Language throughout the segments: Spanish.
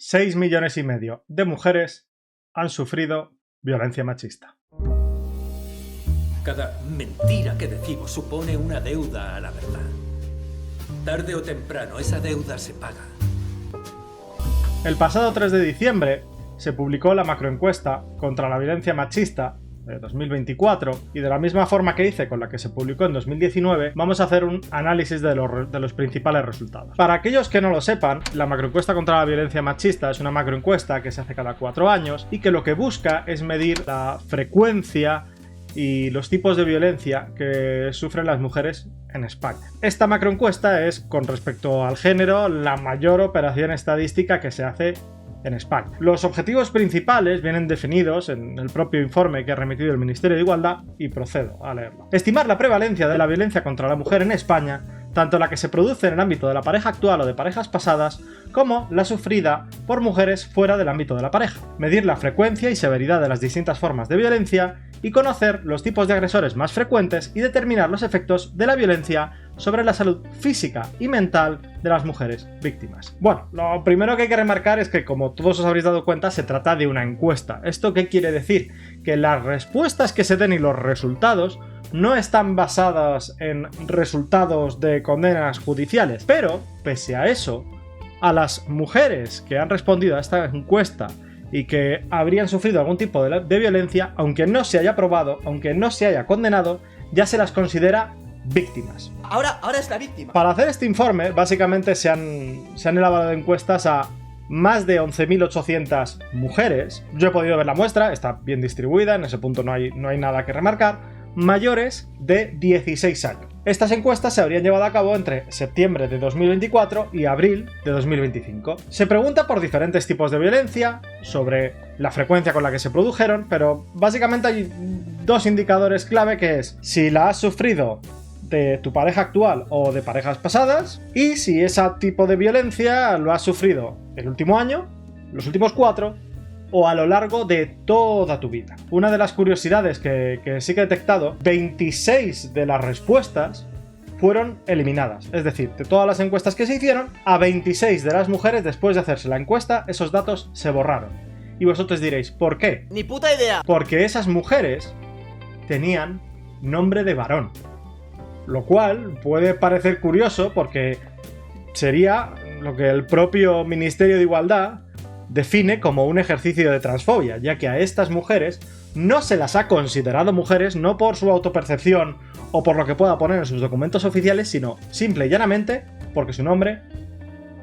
6,5 millones de mujeres han sufrido violencia machista. Cada mentira que decimos supone una deuda a la verdad. Tarde o temprano esa deuda se paga. El pasado 3 de diciembre se publicó la macroencuesta contra la violencia machista de 2024 y de la misma forma que hice con la que se publicó en 2019 vamos a hacer un análisis de los principales resultados. Para aquellos que no lo sepan, la macroencuesta contra la violencia machista es una macroencuesta que se hace cada 4 años y que lo que busca es medir la frecuencia y los tipos de violencia que sufren las mujeres en España. Esta macroencuesta es, con respecto al género, la mayor operación estadística que se hace en España. Los objetivos principales vienen definidos en el propio informe que ha remitido el Ministerio de Igualdad y procedo a leerlo. Estimar la prevalencia de la violencia contra la mujer en España, tanto la que se produce en el ámbito de la pareja actual o de parejas pasadas, como la sufrida por mujeres fuera del ámbito de la pareja. Medir la frecuencia y severidad de las distintas formas de violencia y conocer los tipos de agresores más frecuentes y determinar los efectos de la violencia sobre la salud física y mental de las mujeres víctimas. Bueno, lo primero que hay que remarcar es que, como todos os habréis dado cuenta, se trata de una encuesta. ¿Esto qué quiere decir? Que las respuestas que se den y los resultados no están basadas en resultados de condenas judiciales, pero, pese a eso, a las mujeres que han respondido a esta encuesta y que habrían sufrido algún tipo de violencia, aunque no se haya probado, aunque no se haya condenado, ya se las considera víctimas. Ahora es la víctima. Para hacer este informe, básicamente se han elaborado encuestas a más de 11.800 mujeres. Yo he podido ver la muestra, está bien distribuida, en ese punto no hay nada que remarcar, mayores de 16 años. Estas encuestas se habrían llevado a cabo entre septiembre de 2024 y abril de 2025. Se pregunta por diferentes tipos de violencia, sobre la frecuencia con la que se produjeron, pero básicamente hay dos indicadores clave, que es si la has sufrido de tu pareja actual o de parejas pasadas, y si ese tipo de violencia lo has sufrido el último año, los últimos 4, o a lo largo de toda tu vida. Una de las curiosidades que sí que he detectado, 26 de las respuestas fueron eliminadas. Es decir, de todas las encuestas que se hicieron, a 26 de las mujeres, después de hacerse la encuesta, esos datos se borraron. Y vosotros diréis, ¿por qué? Ni puta idea. Porque esas mujeres tenían nombre de varón. Lo cual puede parecer curioso porque sería lo que el propio Ministerio de Igualdad define como un ejercicio de transfobia, ya que a estas mujeres no se las ha considerado mujeres no por su autopercepción o por lo que pueda poner en sus documentos oficiales, sino simple y llanamente porque su nombre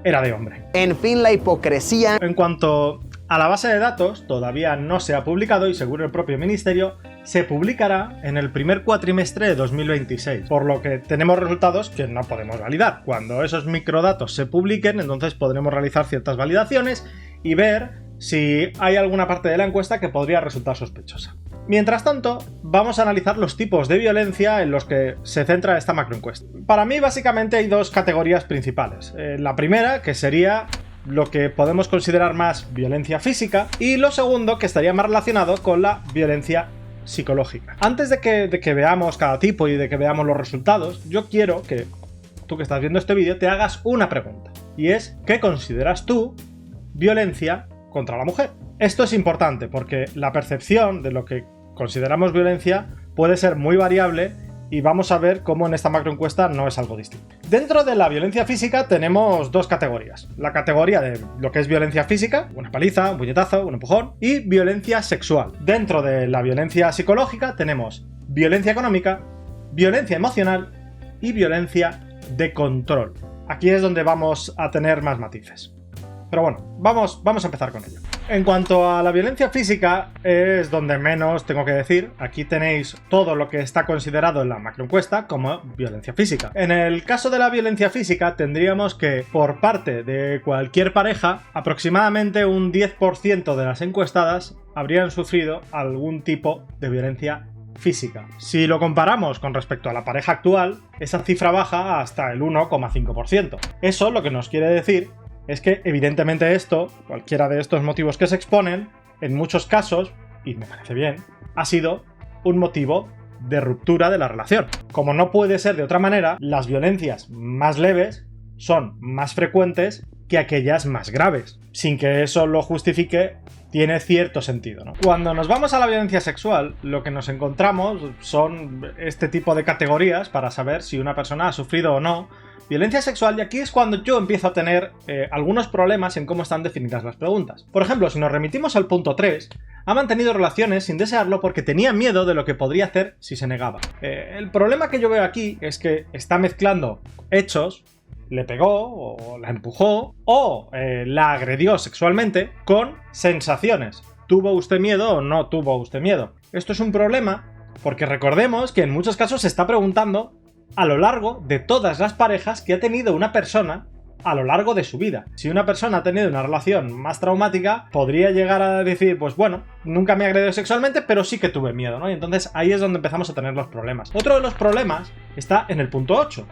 era de hombre. En fin, la hipocresía. En cuanto a la base de datos, todavía no se ha publicado y, según el propio ministerio, se publicará en el primer cuatrimestre de 2026, por lo que tenemos resultados que no podemos validar. Cuando esos microdatos se publiquen, entonces podremos realizar ciertas validaciones y ver si hay alguna parte de la encuesta que podría resultar sospechosa. Mientras tanto, vamos a analizar los tipos de violencia en los que se centra esta macroencuesta. Para mí, básicamente, hay dos categorías principales. La primera, que sería lo que podemos considerar más violencia física, y lo segundo, que estaría más relacionado con la violencia psicológica. Antes de que veamos cada tipo y de que veamos los resultados, yo quiero que tú, que estás viendo este vídeo, te hagas una pregunta, y es: ¿qué consideras tú violencia contra la mujer? Esto es importante porque la percepción de lo que consideramos violencia puede ser muy variable, y vamos a ver cómo en esta macroencuesta no es algo distinto. Dentro de la violencia física tenemos dos categorías. La categoría de lo que es violencia física, una paliza, un puñetazo, un empujón, y violencia sexual. Dentro de la violencia psicológica tenemos violencia económica, violencia emocional y violencia de control. Aquí es donde vamos a tener más matices. Pero bueno, vamos a empezar con ello. En cuanto a la violencia física, es donde menos tengo que decir. Aquí tenéis todo lo que está considerado en la macroencuesta como violencia física. En el caso de la violencia física, tendríamos que, por parte de cualquier pareja, aproximadamente un 10% de las encuestadas habrían sufrido algún tipo de violencia física. Si lo comparamos con respecto a la pareja actual, esa cifra baja hasta el 1,5%. Eso lo que nos quiere decir es que, evidentemente, cualquiera de estos motivos que se exponen, en muchos casos, y me parece bien, ha sido un motivo de ruptura de la relación. Como no puede ser de otra manera, las violencias más leves son más frecuentes que aquellas más graves. Sin que eso lo justifique, tiene cierto sentido, ¿no? Cuando nos vamos a la violencia sexual, lo que nos encontramos son este tipo de categorías para saber si una persona ha sufrido o no violencia sexual, y aquí es cuando yo empiezo a tener algunos problemas en cómo están definidas las preguntas. Por ejemplo, si nos remitimos al punto 3, ha mantenido relaciones sin desearlo porque tenía miedo de lo que podría hacer si se negaba. El problema que yo veo aquí es que está mezclando hechos, le pegó o la empujó o la agredió sexualmente, con sensaciones. ¿Tuvo usted miedo o no tuvo usted miedo? Esto es un problema porque recordemos que en muchos casos se está preguntando a lo largo de todas las parejas que ha tenido una persona a lo largo de su vida. Si una persona ha tenido una relación más traumática, podría llegar a decir, pues bueno, nunca me agredió sexualmente, pero sí que tuve miedo, ¿no? Y entonces ahí es donde empezamos a tener los problemas. Otro de los problemas está en el punto 8.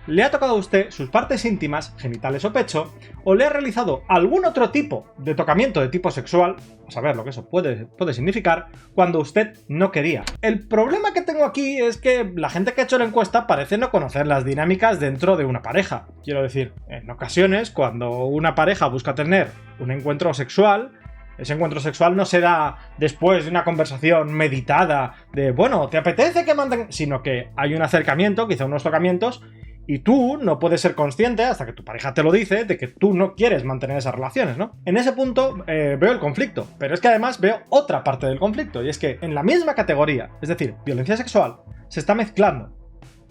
¿Le ha tocado a usted sus partes íntimas, genitales o pecho? ¿O le ha realizado algún otro tipo de tocamiento de tipo sexual? A saber lo que eso puede significar, cuando usted no quería. El problema que tengo aquí es que la gente que ha hecho la encuesta parece no conocer las dinámicas dentro de una pareja. Quiero decir, en ocasiones, cuando una pareja busca tener un encuentro sexual, ese encuentro sexual no se da después de una conversación meditada de, bueno, ¿te apetece que manden...? Sino que hay un acercamiento, quizá unos tocamientos, y tú no puedes ser consciente, hasta que tu pareja te lo dice, de que tú no quieres mantener esas relaciones, ¿no? En ese punto veo el conflicto, pero es que además veo otra parte del conflicto, y es que en la misma categoría, es decir, violencia sexual, se está mezclando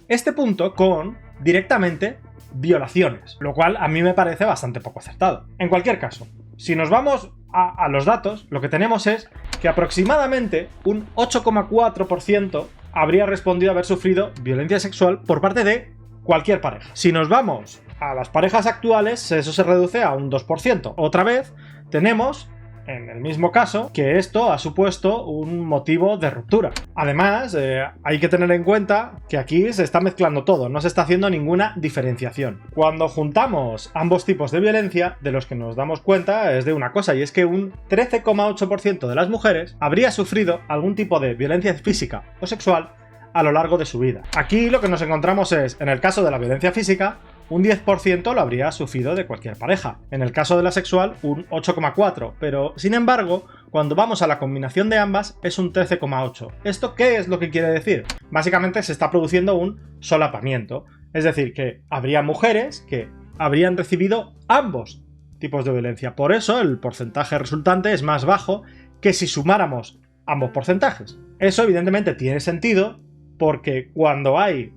este punto con, directamente, violaciones, lo cual a mí me parece bastante poco acertado. En cualquier caso, si nos vamos a los datos, lo que tenemos es que aproximadamente un 8,4% habría respondido haber sufrido violencia sexual por parte de cualquier pareja. Si nos vamos a las parejas actuales, eso se reduce a un 2%. Otra vez, tenemos, en el mismo caso, que esto ha supuesto un motivo de ruptura. Además, hay que tener en cuenta que aquí se está mezclando todo, no se está haciendo ninguna diferenciación. Cuando juntamos ambos tipos de violencia, de los que nos damos cuenta es de una cosa, y es que un 13,8% de las mujeres habría sufrido algún tipo de violencia física o sexual a lo largo de su vida. Aquí lo que nos encontramos es, en el caso de la violencia física, un 10% lo habría sufrido de cualquier pareja. En el caso de la sexual, un 8,4%, pero sin embargo, cuando vamos a la combinación de ambas, es un 13,8%. ¿Esto qué es lo que quiere decir? Básicamente se está produciendo un solapamiento, es decir, que habría mujeres que habrían recibido ambos tipos de violencia. Por eso el porcentaje resultante es más bajo que si sumáramos ambos porcentajes. Eso evidentemente tiene sentido, porque cuando hay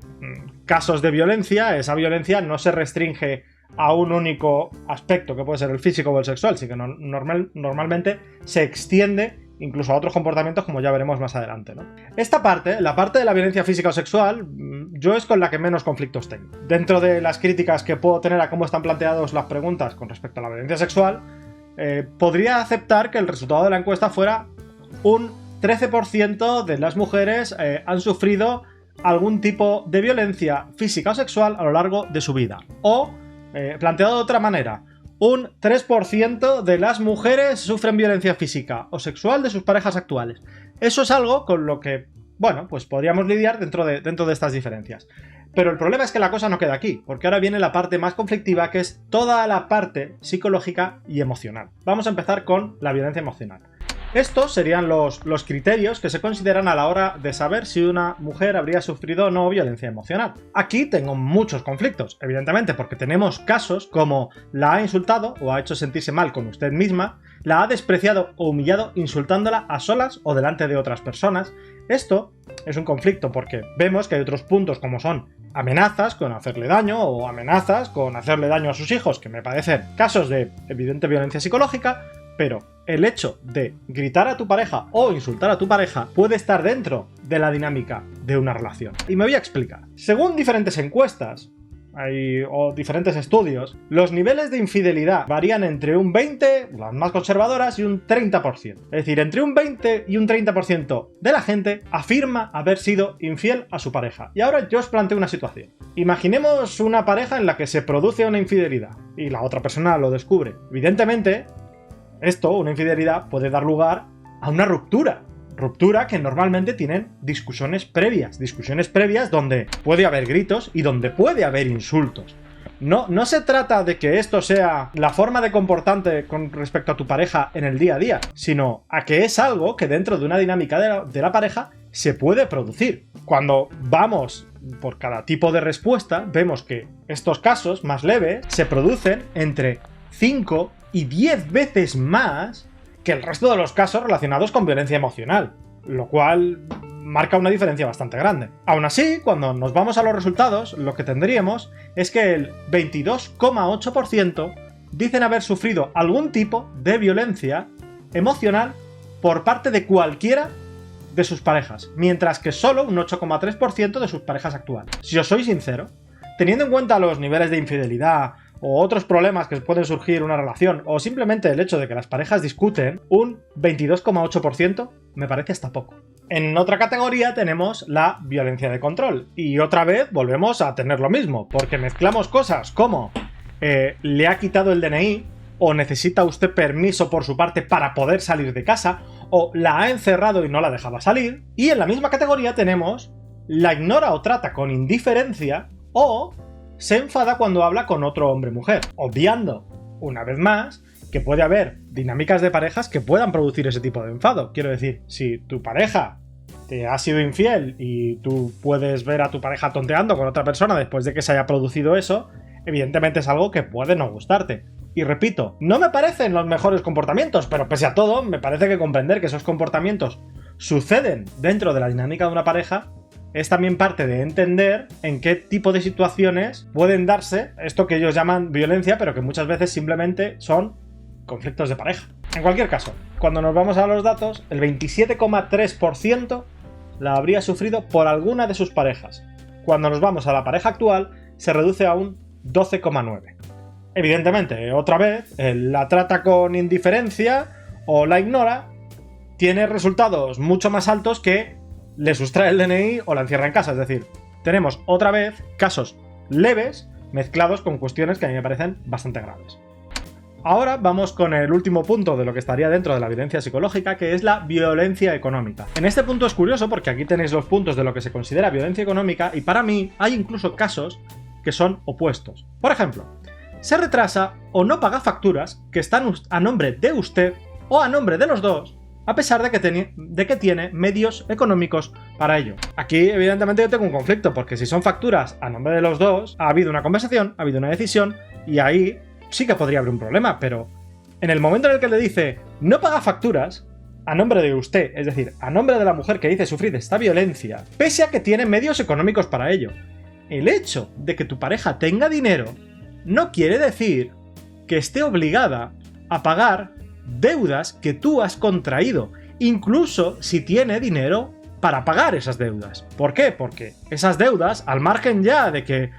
casos de violencia, esa violencia no se restringe a un único aspecto, que puede ser el físico o el sexual, sino que normalmente se extiende incluso a otros comportamientos, como ya veremos más adelante, ¿no? Esta parte, la parte de la violencia física o sexual, yo es con la que menos conflictos tengo. Dentro de las críticas que puedo tener a cómo están planteadas las preguntas con respecto a la violencia sexual, podría aceptar que el resultado de la encuesta fuera un 13% de las mujeres han sufrido algún tipo de violencia física o sexual a lo largo de su vida. O, planteado de otra manera, un 3% de las mujeres sufren violencia física o sexual de sus parejas actuales. Eso es algo con lo que, bueno, pues podríamos lidiar dentro de estas diferencias. Pero el problema es que la cosa no queda aquí, porque ahora viene la parte más conflictiva, que es toda la parte psicológica y emocional. Vamos a empezar con la violencia emocional. Estos serían los criterios que se consideran a la hora de saber si una mujer habría sufrido o no violencia emocional. Aquí tengo muchos conflictos, evidentemente, porque tenemos casos como la ha insultado o ha hecho sentirse mal con usted misma, la ha despreciado o humillado insultándola a solas o delante de otras personas. Esto es un conflicto porque vemos que hay otros puntos como son amenazas con hacerle daño o amenazas con hacerle daño a sus hijos, que me parecen casos de evidente violencia psicológica. Pero el hecho de gritar a tu pareja o insultar a tu pareja puede estar dentro de la dinámica de una relación. Y me voy a explicar. Según diferentes encuestas o diferentes estudios, los niveles de infidelidad varían entre un 20%, las más conservadoras, y un 30%. Es decir, entre un 20 y un 30% de la gente afirma haber sido infiel a su pareja. Y ahora yo os planteo una situación. Imaginemos una pareja en la que se produce una infidelidad y la otra persona lo descubre. Evidentemente, una infidelidad, puede dar lugar a una ruptura. Ruptura que normalmente tienen discusiones previas donde puede haber gritos y donde puede haber insultos. No se trata de que esto sea la forma de comportarte con respecto a tu pareja en el día a día, sino a que es algo que dentro de una dinámica de la pareja se puede producir. Cuando vamos por cada tipo de respuesta, vemos que estos casos más leves se producen entre 5 y 10 veces más que el resto de los casos relacionados con violencia emocional, lo cual marca una diferencia bastante grande. Aún así, cuando nos vamos a los resultados, lo que tendríamos es que el 22,8% dicen haber sufrido algún tipo de violencia emocional por parte de cualquiera de sus parejas, mientras que solo un 8,3% de sus parejas actuales. Si os soy sincero, teniendo en cuenta los niveles de infidelidad o otros problemas que pueden surgir en una relación, o simplemente el hecho de que las parejas discuten, un 22,8% me parece hasta poco. En otra categoría tenemos la violencia de control, y otra vez volvemos a tener lo mismo, porque mezclamos cosas como le ha quitado el DNI, o necesita usted permiso por su parte para poder salir de casa, o la ha encerrado y no la dejaba salir, y en la misma categoría tenemos la ignora o trata con indiferencia, o se enfada cuando habla con otro hombre-mujer, obviando, una vez más, que puede haber dinámicas de parejas que puedan producir ese tipo de enfado. Quiero decir, si tu pareja te ha sido infiel y tú puedes ver a tu pareja tonteando con otra persona después de que se haya producido eso, evidentemente es algo que puede no gustarte. Y repito, no me parecen los mejores comportamientos, pero pese a todo, me parece que comprender que esos comportamientos suceden dentro de la dinámica de una pareja es también parte de entender en qué tipo de situaciones pueden darse esto que ellos llaman violencia, pero que muchas veces simplemente son conflictos de pareja. En cualquier caso, cuando nos vamos a los datos, el 27,3% la habría sufrido por alguna de sus parejas. Cuando nos vamos a la pareja actual, se reduce a un 12,9%. Evidentemente, otra vez, la trata con indiferencia o la ignora tiene resultados mucho más altos que le sustrae el DNI o la encierra en casa. Es decir, tenemos otra vez casos leves mezclados con cuestiones que a mí me parecen bastante graves. Ahora vamos con el último punto de lo que estaría dentro de la violencia psicológica, que es la violencia económica. En este punto es curioso porque aquí tenéis los puntos de lo que se considera violencia económica y para mí hay incluso casos que son opuestos. Por ejemplo, se retrasa o no paga facturas que están a nombre de usted o a nombre de los dos, a pesar de que tiene medios económicos para ello. Aquí, evidentemente, yo tengo un conflicto, porque si son facturas a nombre de los dos, ha habido una conversación, ha habido una decisión, y ahí sí que podría haber un problema, pero en el momento en el que le dice no paga facturas a nombre de usted, es decir, a nombre de la mujer que dice sufrir esta violencia, pese a que tiene medios económicos para ello, el hecho de que tu pareja tenga dinero no quiere decir que esté obligada a pagar deudas que tú has contraído, incluso si tiene dinero para pagar esas deudas. ¿Por qué? Porque esas deudas, al margen ya de que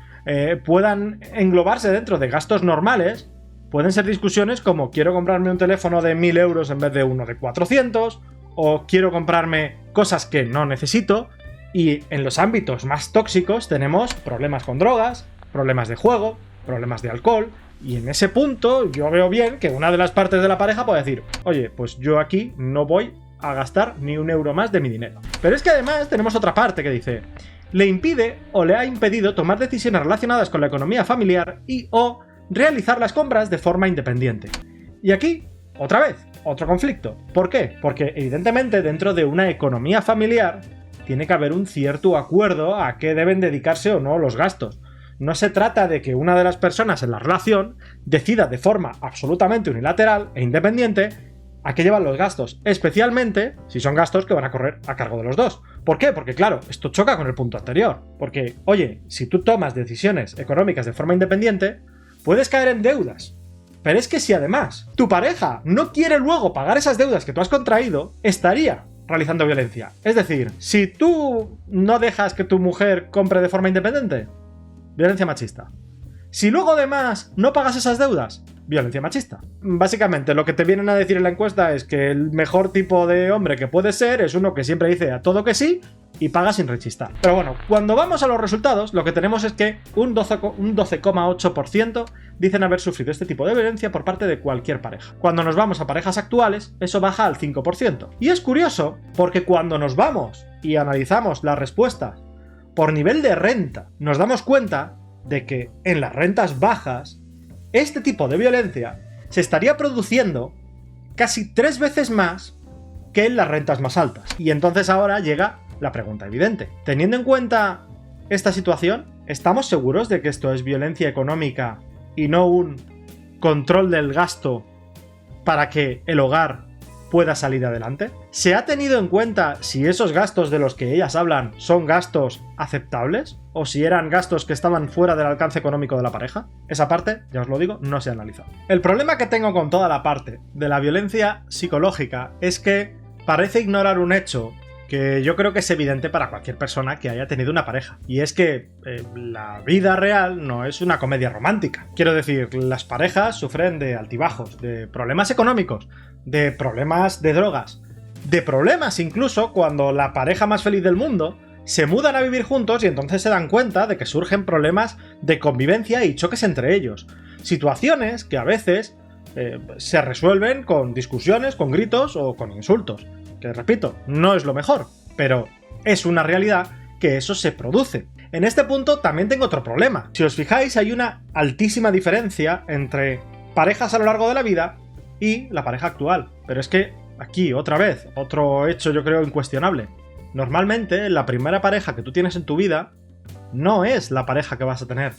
puedan englobarse dentro de gastos normales, pueden ser discusiones como quiero comprarme un teléfono de 1.000 euros en vez de uno de 400, o quiero comprarme cosas que no necesito, y en los ámbitos más tóxicos tenemos problemas con drogas, problemas de juego, problemas de alcohol, y en ese punto yo veo bien que una de las partes de la pareja puede decir, oye, pues yo aquí no voy a gastar ni un euro más de mi dinero. Pero es que además tenemos otra parte que dice, le impide o le ha impedido tomar decisiones relacionadas con la economía familiar y o realizar las compras de forma independiente. Y aquí, otra vez, otro conflicto. ¿Por qué? Porque evidentemente dentro de una economía familiar tiene que haber un cierto acuerdo a qué deben dedicarse o no los gastos. No se trata de que una de las personas en la relación decida de forma absolutamente unilateral e independiente a qué llevan los gastos, especialmente si son gastos que van a correr a cargo de los dos. ¿Por qué? Porque claro, esto choca con el punto anterior. Porque, oye, si tú tomas decisiones económicas de forma independiente, puedes caer en deudas. Pero es que si además tu pareja no quiere luego pagar esas deudas que tú has contraído, estaría realizando violencia. Es decir, si tú no dejas que tu mujer compre de forma independiente, violencia machista. Si luego además no pagas esas deudas, violencia machista. Básicamente lo que te vienen a decir en la encuesta es que el mejor tipo de hombre que puede ser es uno que siempre dice a todo que sí y paga sin rechistar. Pero bueno, cuando vamos a los resultados, lo que tenemos es que un 12,8% dicen haber sufrido este tipo de violencia por parte de cualquier pareja. Cuando nos vamos a parejas actuales, eso baja al 5%. Y es curioso porque cuando nos vamos y analizamos las respuestas por nivel de renta, nos damos cuenta de que en las rentas bajas este tipo de violencia se estaría produciendo casi 3 veces más que en las rentas más altas. Y entonces ahora llega la pregunta evidente. Teniendo en cuenta esta situación, ¿estamos seguros de que esto es violencia económica y no un control del gasto para que el hogar pueda salir adelante? ¿Se ha tenido en cuenta si esos gastos de los que ellas hablan son gastos aceptables o si eran gastos que estaban fuera del alcance económico de la pareja? Esa parte, ya os lo digo, no se ha analizado. El problema que tengo con toda la parte de la violencia psicológica es que parece ignorar un hecho que yo creo que es evidente para cualquier persona que haya tenido una pareja. Y es que la vida real no es una comedia romántica. Quiero decir, las parejas sufren de altibajos, de problemas económicos, de problemas de drogas, de problemas incluso cuando la pareja más feliz del mundo se mudan a vivir juntos y entonces se dan cuenta de que surgen problemas de convivencia y choques entre ellos. Situaciones que a veces se resuelven con discusiones, con gritos o con insultos. Que repito, no es lo mejor, pero es una realidad que eso se produce. En este punto también tengo otro problema. Si os fijáis, hay una altísima diferencia entre parejas a lo largo de la vida y la pareja actual. Pero es que aquí, otra vez, otro hecho yo creo incuestionable. Normalmente la primera pareja que tú tienes en tu vida no es la pareja que vas a tener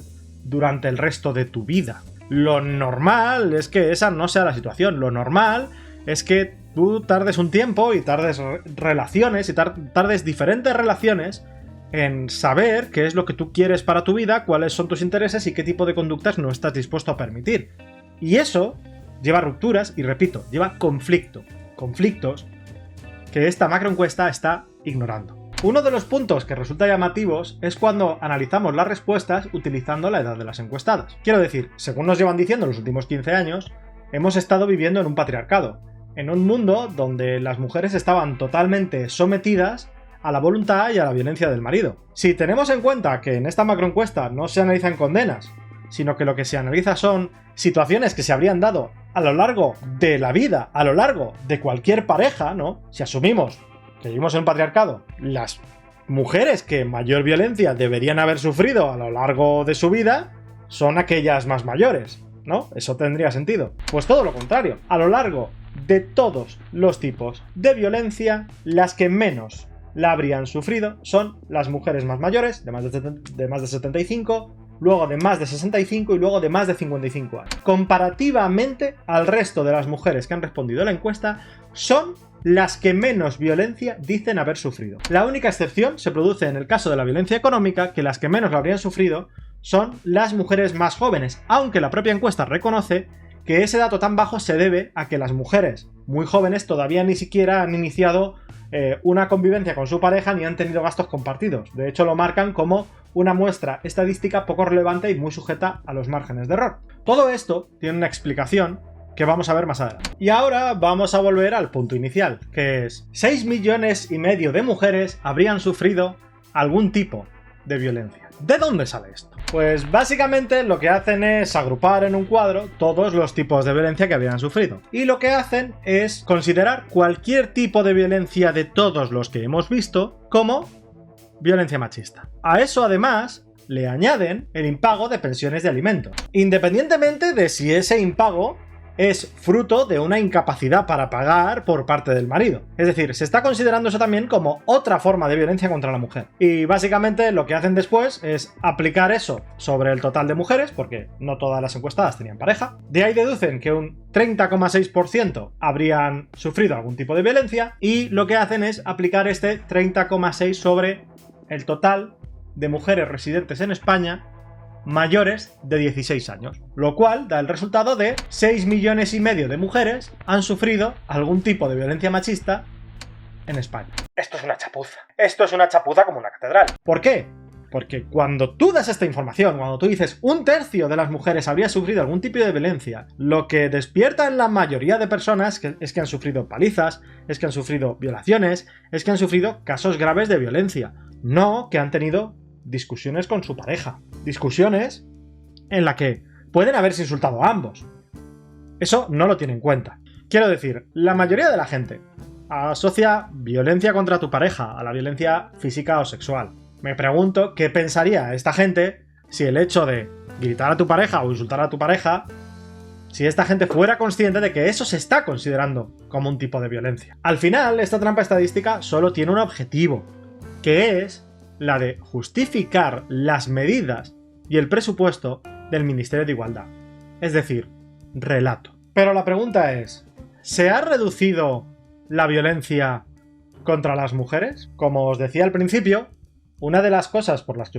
durante el resto de tu vida. Lo normal es que esa no sea la situación. Lo normal es que tú tardes un tiempo y tardes relaciones y tardes diferentes relaciones en saber qué es lo que tú quieres para tu vida, cuáles son tus intereses y qué tipo de conductas no estás dispuesto a permitir. Y eso lleva rupturas y, repito, lleva conflictos que esta macroencuesta está ignorando. Uno de los puntos que resulta llamativos es cuando analizamos las respuestas utilizando la edad de las encuestadas. Quiero decir, según nos llevan diciendo los últimos 15 años, hemos estado viviendo en un patriarcado, en un mundo donde las mujeres estaban totalmente sometidas a la voluntad y a la violencia del marido. Si tenemos en cuenta que en esta macroencuesta no se analizan condenas, sino que lo que se analiza son situaciones que se habrían dado a lo largo de la vida, a lo largo de cualquier pareja, ¿no? Si asumimos que vivimos en un patriarcado, las mujeres que mayor violencia deberían haber sufrido a lo largo de su vida son aquellas más mayores, ¿no? Eso tendría sentido. Pues todo lo contrario. A lo largo de todos los tipos de violencia, las que menos la habrían sufrido son las mujeres más mayores, de más de 75, luego de más de 65 y luego de más de 55 años. Comparativamente al resto de las mujeres que han respondido a la encuesta, son las que menos violencia dicen haber sufrido. La única excepción se produce en el caso de la violencia económica, que las que menos la habrían sufrido son las mujeres más jóvenes, aunque la propia encuesta reconoce que ese dato tan bajo se debe a que las mujeres muy jóvenes todavía ni siquiera han iniciado una convivencia con su pareja ni han tenido gastos compartidos. De hecho, lo marcan como una muestra estadística poco relevante y muy sujeta a los márgenes de error. Todo esto tiene una explicación que vamos a ver más adelante. Y ahora vamos a volver al punto inicial, que es 6,5 millones de mujeres habrían sufrido algún tipo de violencia. ¿De dónde sale esto? Pues básicamente lo que hacen es agrupar en un cuadro todos los tipos de violencia que habían sufrido. Y lo que hacen es considerar cualquier tipo de violencia de todos los que hemos visto como violencia machista. A eso además le añaden el impago de pensiones de alimentos, independientemente de si ese impago es fruto de una incapacidad para pagar por parte del marido. Es decir, se está considerando eso también como otra forma de violencia contra la mujer. Y básicamente lo que hacen después es aplicar eso sobre el total de mujeres, porque no todas las encuestadas tenían pareja. De ahí deducen que un 30,6% habrían sufrido algún tipo de violencia, y lo que hacen es aplicar este 30,6 sobre el total de mujeres residentes en España mayores de 16 años, lo cual da el resultado de 6,5 millones de mujeres han sufrido algún tipo de violencia machista en España. Esto es una chapuza. Esto es una chapuza como una catedral. ¿Por qué? Porque cuando tú das esta información, cuando tú dices 1/3 de las mujeres habría sufrido algún tipo de violencia, lo que despierta en la mayoría de personas es que han sufrido palizas, es que han sufrido violaciones, es que han sufrido casos graves de violencia, no que han tenido discusiones con su pareja. Discusiones en la que pueden haberse insultado a ambos. Eso no lo tiene en cuenta. Quiero decir, la mayoría de la gente asocia violencia contra tu pareja a la violencia física o sexual. Me pregunto qué pensaría esta gente si el hecho de gritar a tu pareja o insultar a tu pareja, si esta gente fuera consciente de que eso se está considerando como un tipo de violencia. Al final, esta trampa estadística solo tiene un objetivo, que es la de justificar las medidas y el presupuesto del Ministerio de Igualdad. Es decir, relato. Pero la pregunta es, ¿se ha reducido la violencia contra las mujeres? Como os decía al principio, una de las cosas por las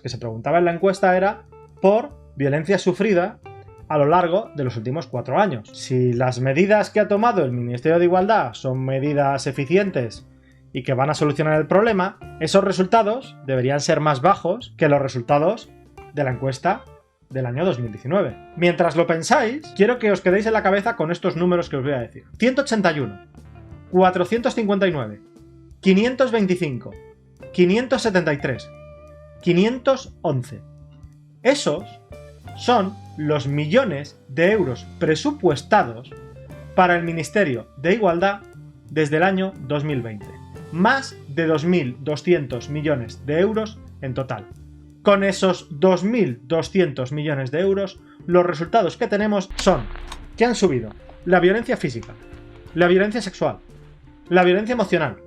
que se preguntaba en la encuesta era por violencia sufrida a lo largo de los últimos 4 años. Si las medidas que ha tomado el Ministerio de Igualdad son medidas eficientes y que van a solucionar el problema, esos resultados deberían ser más bajos que los resultados de la encuesta del año 2019. Mientras lo pensáis, quiero que os quedéis en la cabeza con estos números que os voy a decir. 181, 459, 525, 573, 511. Esos son los millones de euros presupuestados para el Ministerio de Igualdad desde el año 2020. Más de 2.200 millones de euros en total. Con esos 2.200 millones de euros, los resultados que tenemos son que han subido la violencia física, la violencia sexual, la violencia emocional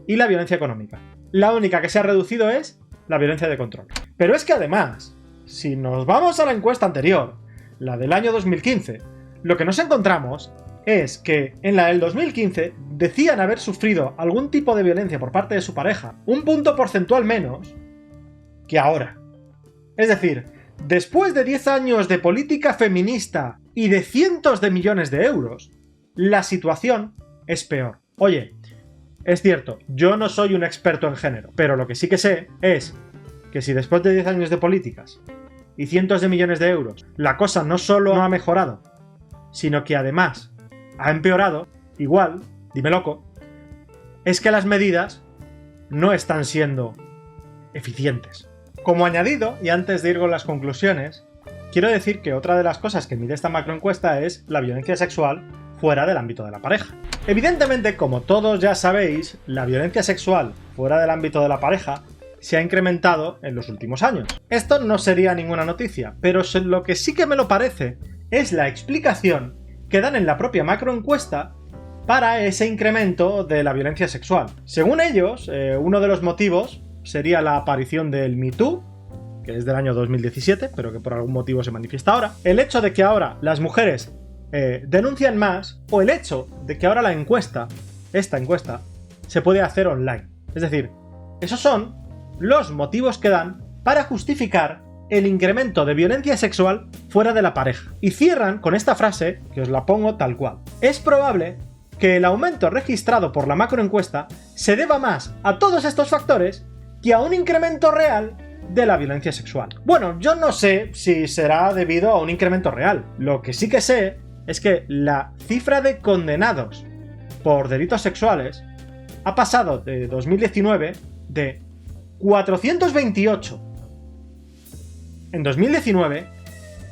y la violencia económica. La única que se ha reducido es la violencia de control. Pero es que además, si nos vamos a la encuesta anterior, la del año 2015, lo que nos encontramos es que en la del 2015 decían haber sufrido algún tipo de violencia por parte de su pareja, un punto porcentual menos que ahora. Es decir, después de 10 años de política feminista y de cientos de millones de euros, la situación es peor. Oye, es cierto, yo no soy un experto en género, pero lo que sí que sé es que si después de 10 años de políticas y cientos de millones de euros, la cosa no solo no ha mejorado, sino que además ha empeorado, igual, dime loco, es que las medidas no están siendo eficientes. Como añadido, y antes de ir con las conclusiones, quiero decir que otra de las cosas que mide esta macroencuesta es la violencia sexual fuera del ámbito de la pareja. Evidentemente, como todos ya sabéis, la violencia sexual fuera del ámbito de la pareja se ha incrementado en los últimos años. Esto no sería ninguna noticia, pero lo que sí que me lo parece es la explicación que dan en la propia macroencuesta para ese incremento de la violencia sexual. Según ellos, uno de los motivos sería la aparición del Me Too, que es del año 2017, pero que por algún motivo se manifiesta ahora. El hecho de que ahora las mujeres denuncian más, o el hecho de que ahora esta encuesta, se puede hacer online. Es decir, esos son los motivos que dan para justificar el incremento de violencia sexual fuera de la pareja. Y cierran con esta frase, que os la pongo tal cual. Es probable que el aumento registrado por la macroencuesta se deba más a todos estos factores que a un incremento real de la violencia sexual. Bueno, yo no sé si será debido a un incremento real. Lo que sí que sé es que la cifra de condenados por delitos sexuales ha pasado de 2019 de 428 en 2019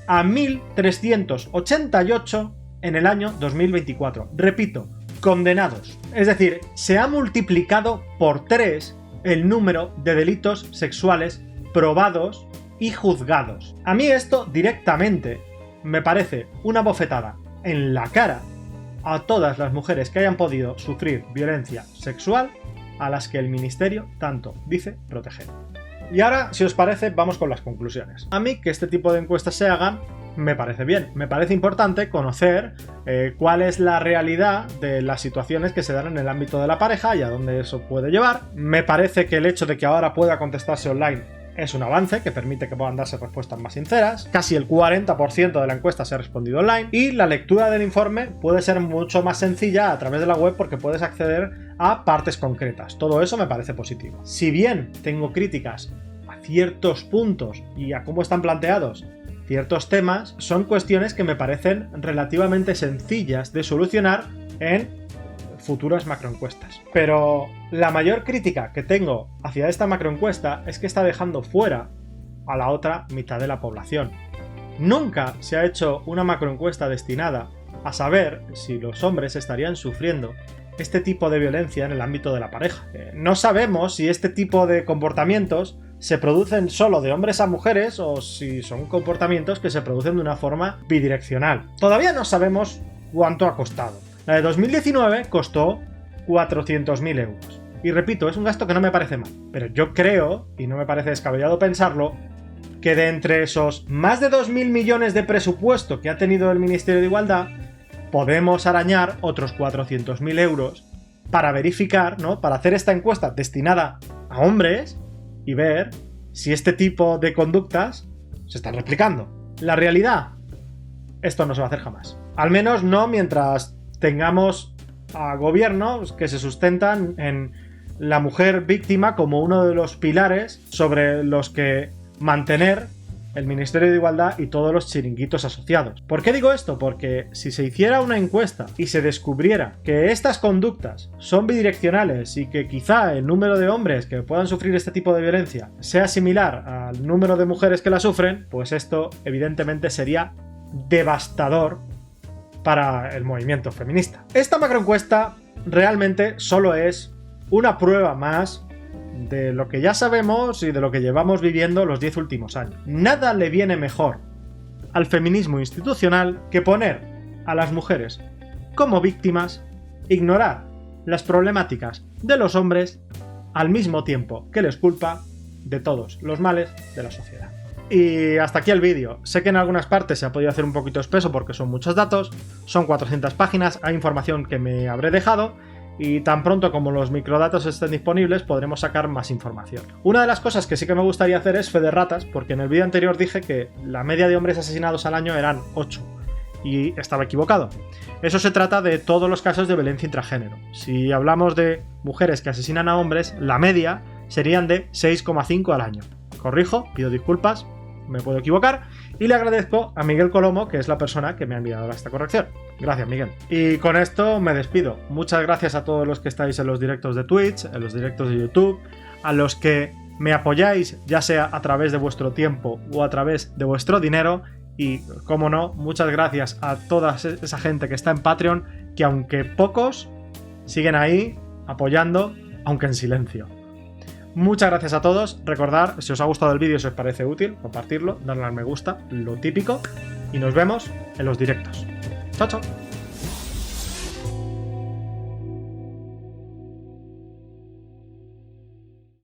a 1.388 en el año 2024. Repito, condenados. Es decir, se ha multiplicado por 3 el número de delitos sexuales probados y juzgados. A mí esto directamente me parece una bofetada en la cara a todas las mujeres que hayan podido sufrir violencia sexual a las que el ministerio tanto dice proteger. Y ahora, si os parece, vamos con las conclusiones. A mí que este tipo de encuestas se hagan me parece bien. Me parece importante conocer cuál es la realidad de las situaciones que se dan en el ámbito de la pareja y a dónde eso puede llevar. Me parece que el hecho de que ahora pueda contestarse online es un avance que permite que puedan darse respuestas más sinceras. Casi el 40% de la encuesta se ha respondido online y la lectura del informe puede ser mucho más sencilla a través de la web porque puedes acceder a partes concretas. Todo eso me parece positivo. Si bien tengo críticas a ciertos puntos y a cómo están planteados ciertos temas, son cuestiones que me parecen relativamente sencillas de solucionar en futuras macroencuestas. Pero la mayor crítica que tengo hacia esta macroencuesta es que está dejando fuera a la otra mitad de la población. Nunca se ha hecho una macroencuesta destinada a saber si los hombres estarían sufriendo este tipo de violencia en el ámbito de la pareja. No sabemos si este tipo de comportamientos se producen solo de hombres a mujeres o si son comportamientos que se producen de una forma bidireccional. Todavía no sabemos cuánto ha costado. La de 2019 costó 400.000 euros. Y repito, es un gasto que no me parece mal, pero yo creo, y no me parece descabellado pensarlo, que de entre esos más de 2.000 millones de presupuesto que ha tenido el Ministerio de Igualdad, podemos arañar otros 400.000 euros para verificar, ¿no? Para hacer esta encuesta destinada a hombres y ver si este tipo de conductas se están replicando. La realidad, esto no se va a hacer jamás. Al menos no mientras tengamos a gobiernos que se sustentan en la mujer víctima como uno de los pilares sobre los que mantener el Ministerio de Igualdad y todos los chiringuitos asociados. ¿Por qué digo esto? Porque si se hiciera una encuesta y se descubriera que estas conductas son bidireccionales y que quizá el número de hombres que puedan sufrir este tipo de violencia sea similar al número de mujeres que la sufren, pues esto evidentemente sería devastador para el movimiento feminista. Esta macroencuesta realmente solo es una prueba más de lo que ya sabemos y de lo que llevamos viviendo los 10 últimos años. Nada le viene mejor al feminismo institucional que poner a las mujeres como víctimas, ignorar las problemáticas de los hombres al mismo tiempo que les culpa de todos los males de la sociedad. Y hasta aquí el vídeo. Sé que en algunas partes se ha podido hacer un poquito espeso porque son muchos datos, son 400 páginas, hay información que me habré dejado, y tan pronto como los microdatos estén disponibles podremos sacar más información. Una de las cosas que sí que me gustaría hacer es fe de ratas, porque en el vídeo anterior dije que la media de hombres asesinados al año eran 8, y estaba equivocado. Eso se trata de todos los casos de violencia intragénero. Si hablamos de mujeres que asesinan a hombres, la media serían de 6,5 al año. Corrijo, pido disculpas, me puedo equivocar, y le agradezco a Miguel Colomo, que es la persona que me ha enviado esta corrección. Gracias, Miguel. Y con esto me despido. Muchas gracias a todos los que estáis en los directos de Twitch, en los directos de YouTube, a los que me apoyáis, ya sea a través de vuestro tiempo o a través de vuestro dinero, y, como no, muchas gracias a toda esa gente que está en Patreon, que aunque pocos, siguen ahí apoyando, aunque en silencio. Muchas gracias a todos. Recordad, si os ha gustado el vídeo, si os parece útil, compartirlo, darle al me gusta, lo típico, y nos vemos en los directos. Chao, chao.